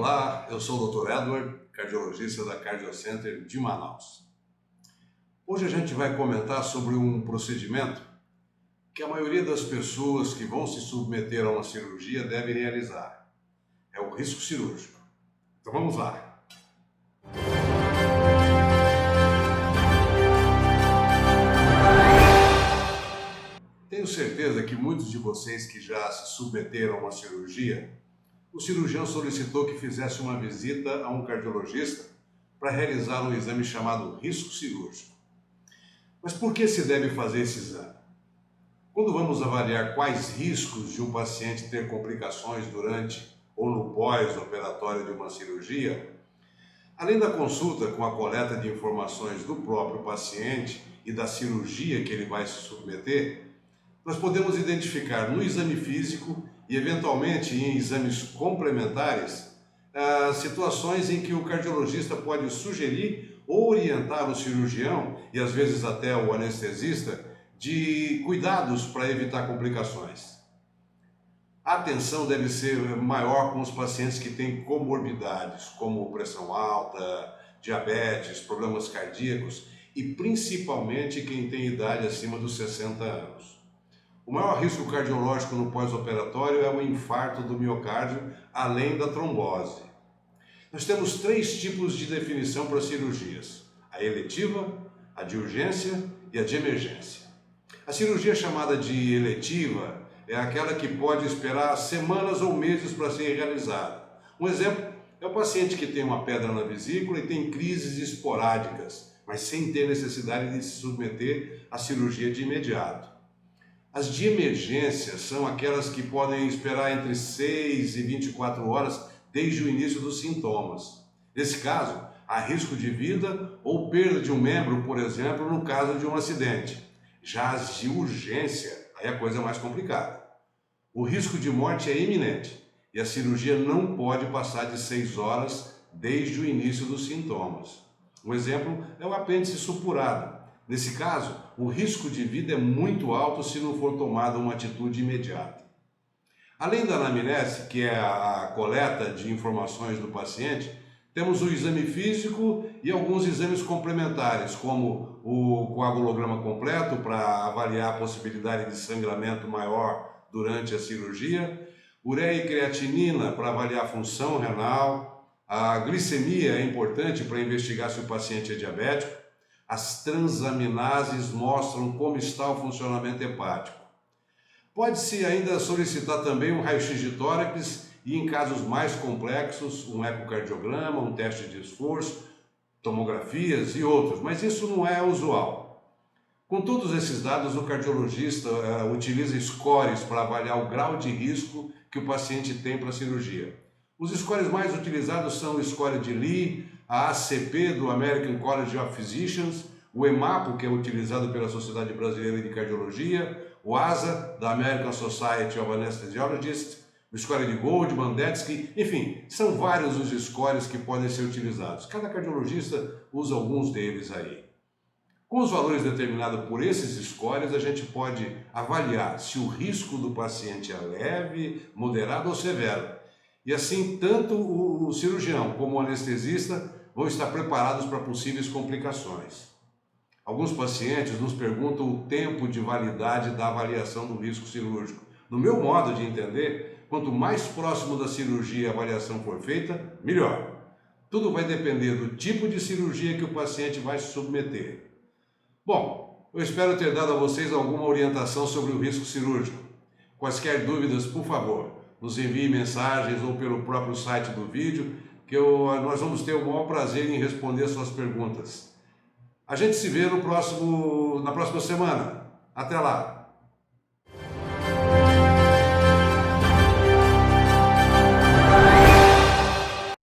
Olá, eu sou o Dr. Edward, cardiologista da Cardio Center de Manaus. Hoje a gente vai comentar sobre um procedimento que a maioria das pessoas que vão se submeter a uma cirurgia deve realizar. É o risco cirúrgico. Então vamos lá. Tenho certeza que muitos de vocês que já se submeteram a uma cirurgia, o cirurgião solicitou que fizesse uma visita a um cardiologista para realizar um exame chamado risco cirúrgico. Mas por que se deve fazer esse exame? Quando vamos avaliar quais riscos de um paciente ter complicações durante ou no pós-operatório de uma cirurgia, além da consulta com a coleta de informações do próprio paciente e da cirurgia que ele vai se submeter, nós podemos identificar no exame físico e, eventualmente, em exames complementares, situações em que o cardiologista pode sugerir ou orientar o cirurgião, e às vezes até o anestesista, de cuidados para evitar complicações. A atenção deve ser maior com os pacientes que têm comorbidades, como pressão alta, diabetes, problemas cardíacos e principalmente quem tem idade acima dos 60 anos. O maior risco cardiológico no pós-operatório é o infarto do miocárdio, além da trombose. Nós temos 3 tipos de definição para cirurgias: a eletiva, a de urgência e a de emergência. A cirurgia chamada de eletiva é aquela que pode esperar semanas ou meses para ser realizada. Um exemplo é o paciente que tem uma pedra na vesícula e tem crises esporádicas, mas sem ter necessidade de se submeter à cirurgia de imediato. As de emergência são aquelas que podem esperar entre 6 e 24 horas desde o início dos sintomas. Nesse caso, há risco de vida ou perda de um membro, por exemplo, no caso de um acidente. Já as de urgência, aí a coisa é mais complicada. O risco de morte é iminente e a cirurgia não pode passar de 6 horas desde o início dos sintomas. Um exemplo é o apêndice supurado. Nesse caso, o risco de vida é muito alto se não for tomada uma atitude imediata. Além da anamnese, que é a coleta de informações do paciente, temos o exame físico e alguns exames complementares, como o coagulograma completo para avaliar a possibilidade de sangramento maior durante a cirurgia, ureia e creatinina para avaliar a função renal, a glicemia é importante para investigar se o paciente é diabético, as transaminases mostram como está o funcionamento hepático. Pode-se ainda solicitar também um raio-x de tórax e, em casos mais complexos, um ecocardiograma, um teste de esforço, tomografias e outros, mas isso não é usual. Com todos esses dados, o cardiologista utiliza scores para avaliar o grau de risco que o paciente tem para a cirurgia. Os scores mais utilizados são o score de Lee, a ACP do American College of Physicians, o EMAPO, que é utilizado pela Sociedade Brasileira de Cardiologia, o ASA, da American Society of Anesthesiologists, o score de Goldman, Detsky, enfim, são vários os scores que podem ser utilizados. Cada cardiologista usa alguns deles aí. Com os valores determinados por esses scores, a gente pode avaliar se o risco do paciente é leve, moderado ou severo. E assim, tanto o cirurgião como o anestesista vão estar preparados para possíveis complicações. Alguns pacientes nos perguntam o tempo de validade da avaliação do risco cirúrgico. No meu modo de entender, quanto mais próximo da cirurgia a avaliação for feita, melhor. Tudo vai depender do tipo de cirurgia que o paciente vai se submeter. Bom, eu espero ter dado a vocês alguma orientação sobre o risco cirúrgico. Quaisquer dúvidas, por favor, nos envie mensagens ou pelo próprio site do vídeo, que nós vamos ter o maior prazer em responder suas perguntas. A gente se vê na próxima semana. Até lá!